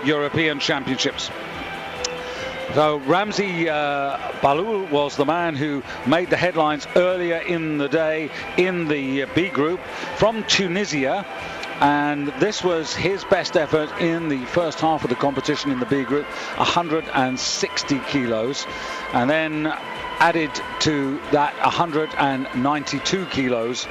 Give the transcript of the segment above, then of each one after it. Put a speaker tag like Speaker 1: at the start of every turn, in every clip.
Speaker 1: European Championships. So Ramzi Balul was the man who made the headlines earlier in the day in the B group from Tunisia. And this was his best effort in the first half of the competition in the B group, 160 kilos. And then added to that 192 kilos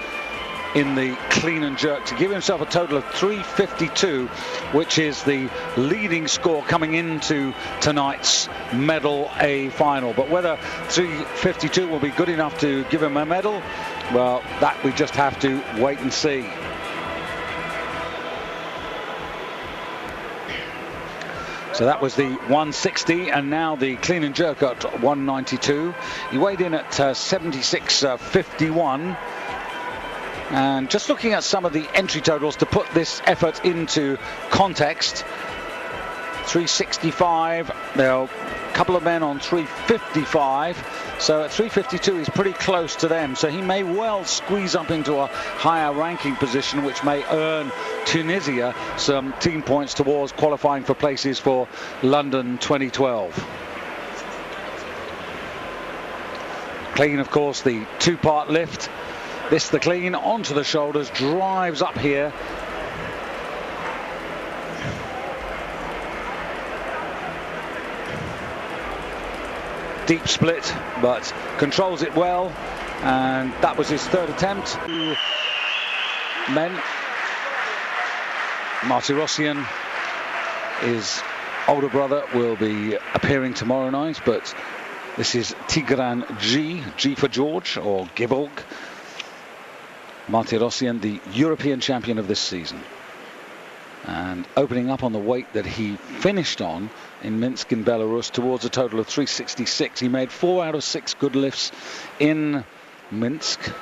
Speaker 1: in the clean and jerk to give himself a total of 352, which is the leading score coming into tonight's medal A final. But whether 352 will be good enough to give him a medal, well, that we just have to wait and see. So that was the 160, and now the clean and jerk at 192. He weighed in at 76.51. And just looking at some of the entry totals to put this effort into context, 365, there are a couple of men on 355, so at 352 he's pretty close to them, so he may well squeeze up into a higher ranking position, which may earn Tunisia some team points towards qualifying for places for London 2012. Clean, of course, the two-part lift. This the clean, onto the shoulders, drives up here. Deep split, but controls it well, and that was his third attempt. Men. Martirosyan, his older brother, will be appearing tomorrow night, but this is Tigran G for George, or Givolg. Martirosyan, the European champion of this season, and opening up on the weight that he finished on in Minsk in Belarus towards a total of 366. He made 4 out of 6 good lifts in Minsk.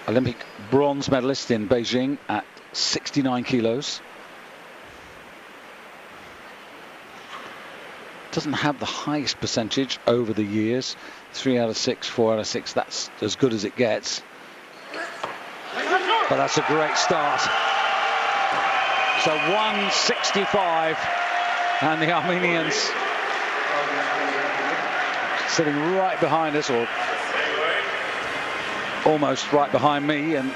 Speaker 1: Olympic bronze medalist in Beijing at 69 kilos. Doesn't have the highest percentage over the years. 3 out of 6, 4 out of 6, that's as good as it gets. But that's a great start. So 165, and the Armenians sitting right behind us, or almost right behind me, and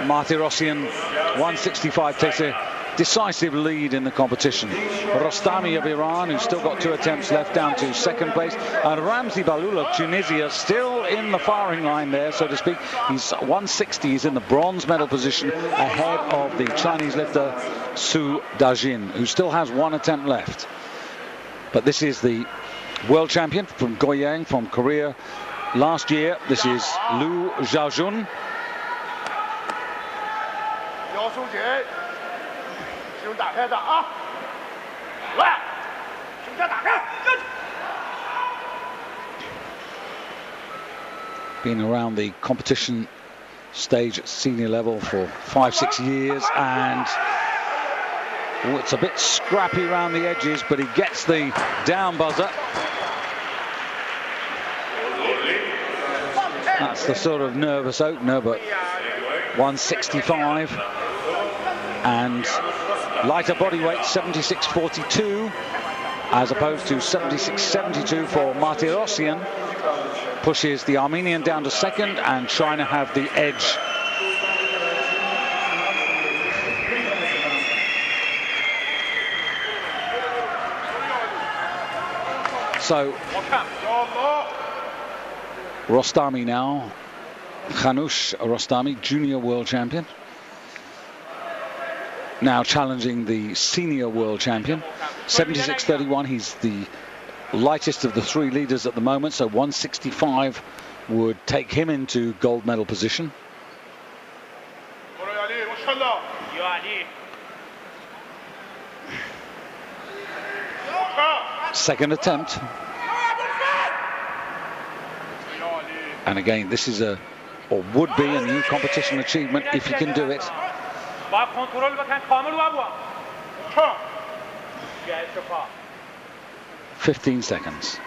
Speaker 1: Martirosyan, 165, takes a decisive lead in the competition. Rostami of Iran, who's still got 2 attempts left, down to second place, and Ramzi Balul of Tunisia still in the firing line there, so to speak. He's 160, he's in the bronze medal position ahead of the Chinese lifter Su Dajin, who still has 1 attempt left. But this is the world champion from Goyang, from Korea last year. This is Xiaojun. Been around the competition stage at senior level for 5-6 years, and it's a bit scrappy around the edges, but he gets the down buzzer. That's the sort of nervous opener, but 165 and lighter body weight, 76.42 as opposed to 76.72 for Martirosyan. Pushes the Armenian down to second, and China have the edge. So Rostami now, Khanush Rostami, junior world champion, now challenging the senior world champion. 76.31, he's the lightest of the 3 leaders at the moment, so 165 would take him into gold medal position. Second attempt. And again, this is or would be a new competition achievement if he can do it. 15 seconds.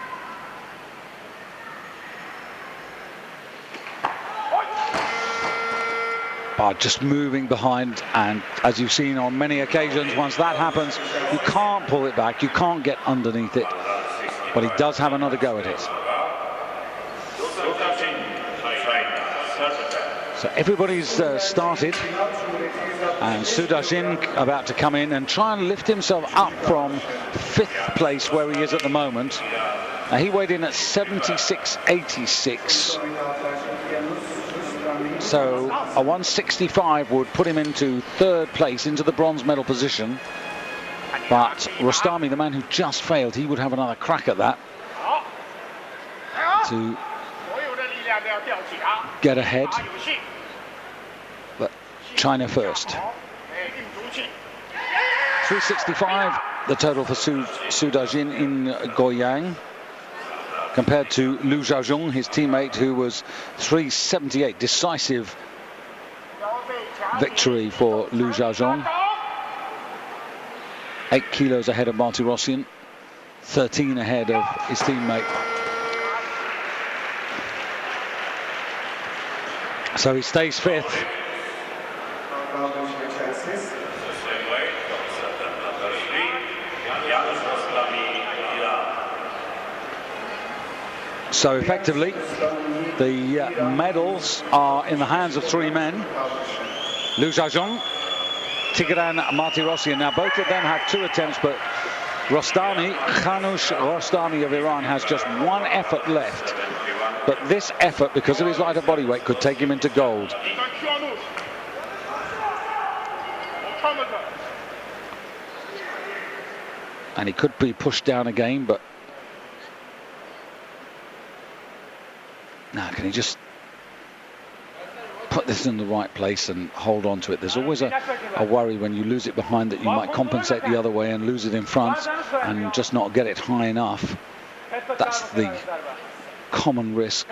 Speaker 1: by just moving behind, and as you've seen on many occasions, once that happens, you can't pull it back, you can't get underneath it, but he does have another go at it. So everybody's started, and Xiaojun about to come in and try and lift himself up from 5th place where he is at the moment. Now, he weighed in at 76.86. So a 165 would put him into 3rd place, into the bronze medal position. But Rostami, the man who just failed, he would have another crack at that to get ahead. But China first. 365 the total for Xiaojun in Goyang, compared to Liu Xiaojun, his teammate, who was 378. Decisive victory for Liu Xiaojun. 8 kilos ahead of Martirosyan, 13 ahead of his teammate. So he stays 5th. So effectively, the medals are in the hands of 3 men. Liu Xiaojun, Tigran Martirosyan. Now both of them have 2 attempts, but Khanush Rostami of Iran has just 1 effort left. But this effort, because of his lighter body weight, could take him into gold. And he could be pushed down again, but now can he just put this in the right place and hold on to it? There's always a worry when you lose it behind that you might compensate the other way and lose it in front and just not get it high enough. That's the common risk.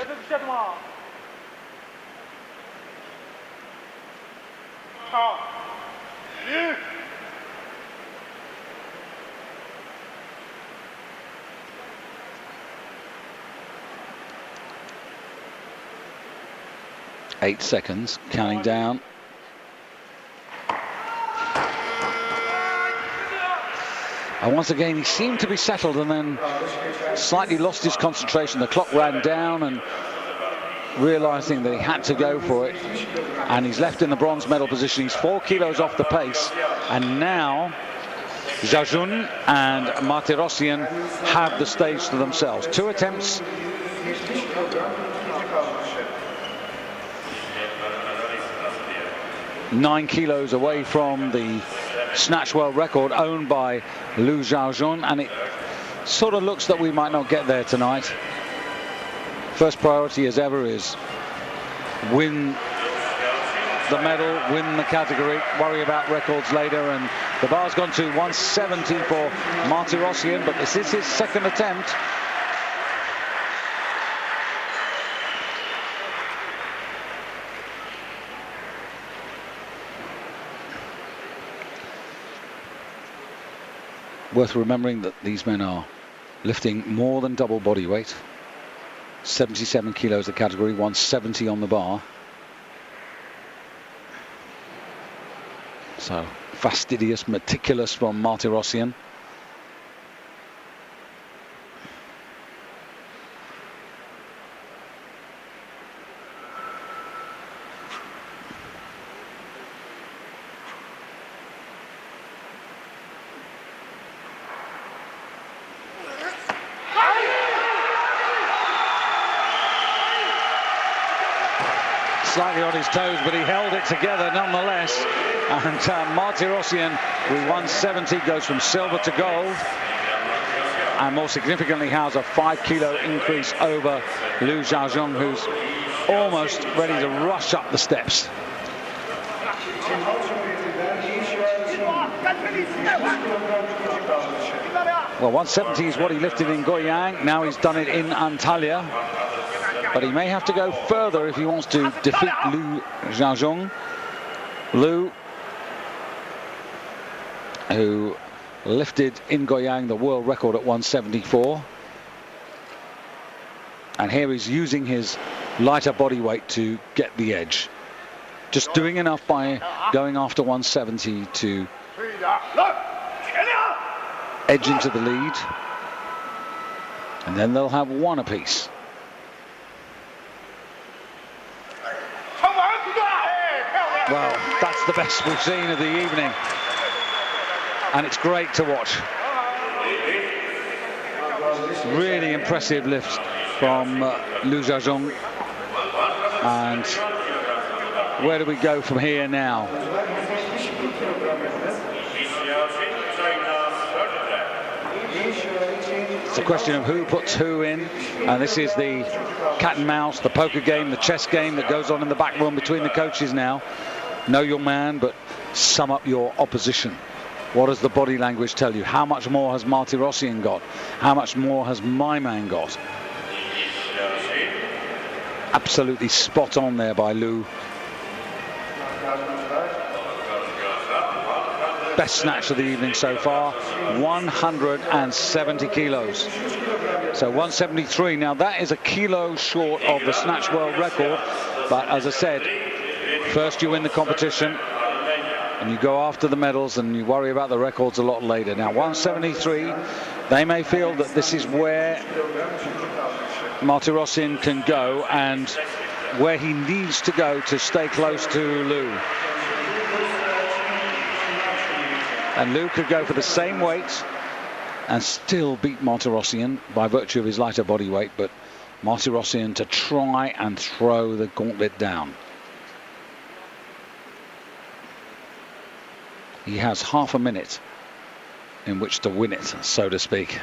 Speaker 1: Eight seconds, counting down. And once again, he seemed to be settled and then slightly lost his concentration. The clock ran down, and realizing that he had to go for it, and he's left in the bronze medal position. He's 4 kilos off the pace, and now Xiaojun and Martirosyan have the stage to themselves. 2 attempts. Nine kilos away from the snatch world record owned by Liu Xiaojun, and it sort of looks that we might not get there tonight. First priority, as ever, is win the medal, win the category, worry about records later. And the bar's gone to 170 for Martirosyan, but this is his 2nd attempt. Worth remembering that these men are lifting more than double body weight. 77 kilos the category, 170 on the bar. So fastidious, meticulous from Martirosyan. Slightly on his toes, but he held it together nonetheless. And Martirosyan, with 170, goes from silver to gold. And more significantly, has a 5 kilo increase over Liu Xiaojun, who's almost ready to rush up the steps. Well, 170 is what he lifted in Goyang. Now he's done it in Antalya. But he may have to go further if he wants to defeat Liu Xiaojun. Liu, who lifted in Goyang the world record at 174. And here he's using his lighter body weight to get the edge. just doing enough by going after 170 to edge into the lead. And then they'll have one apiece. Well, that's the best we've seen of the evening. And it's great to watch. Really impressive lift from Xiaojun. And where do we go from here now? It's a question of who puts who in, and this is the cat and mouse, the poker game, the chess game that goes on in the back room between the coaches now. Know your man, but sum up your opposition. What does the body language tell you? How much more has Martirosyan got? How much more has my man got? Absolutely spot on there by Liu. Best snatch of the evening so far, 170 kilos. So 173. Now that is a kilo short of the snatch world record, but as I said, first you win the competition and you go after the medals and you worry about the records a lot later. Now 173, they may feel that this is where Martirosyan can go and where he needs to go to stay close to Liu. And Liu could go for the same weight and still beat Martirosyan by virtue of his lighter body weight, but Martirosyan to try and throw the gauntlet down. He has half a minute in which to win it, so to speak.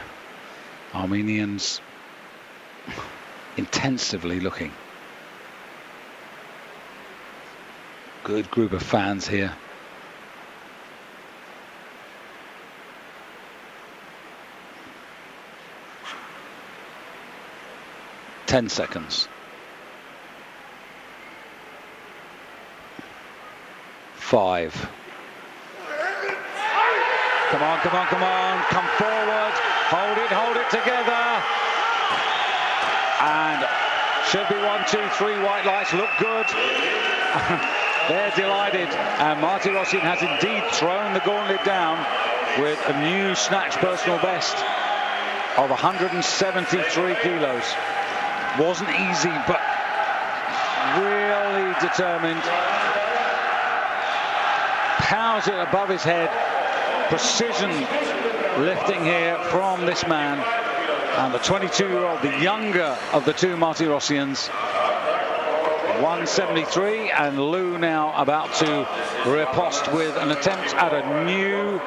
Speaker 1: Armenians intensively looking. Good group of fans here. Ten seconds. 5. Come on, come on, come on. Come forward. Hold it together. And should be 1, 2, 3 white lights. Look good. They're delighted. And Martirosyan has indeed thrown the gauntlet down with a new snatch personal best of 173 kilos. Wasn't easy, but really determined. Powers it above his head. Precision lifting here from this man. And the 22-year-old, the younger of the two Martirosyans. 173, and Liu now about to riposte with an attempt at a new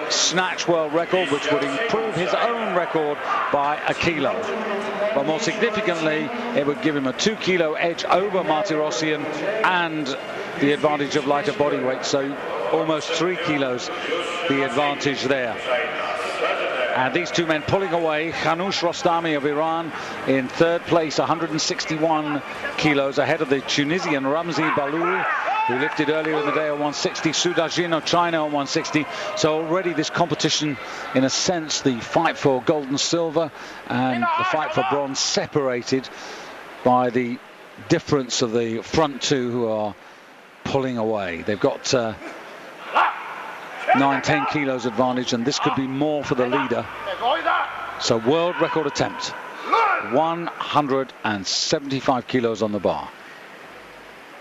Speaker 1: snatch world record, which would improve his own record by a kilo. But more significantly, it would give him a 2-kilo edge over Martirosyan and the advantage of lighter body weight. So almost 3 kilos the advantage there. And these two men pulling away. Khanush Rostami of Iran in third place, 161 kilos, ahead of the Tunisian Ramzi Balou, who lifted earlier in the day at 160. Sudajin of China at 160. So already this competition, in a sense, the fight for gold and silver and the fight for bronze, separated by the difference of the front two who are pulling away. They've got 9-10 kilos advantage, and this could be more for the leader. So world record attempt, 175 kilos on the bar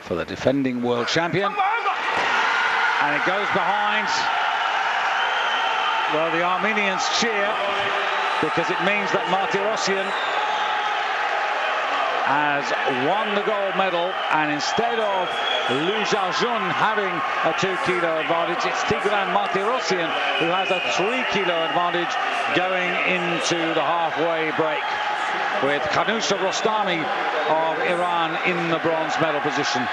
Speaker 1: for the defending world champion. And it goes behind. Well, the Armenians cheer because it means that Martirosyan has won the gold medal, and instead of Xiaojun having a 2-kilo advantage, it's Tigran Martirosyan who has a 3-kilo advantage going into the halfway break, with Khanush Rostami of Iran in the bronze medal position.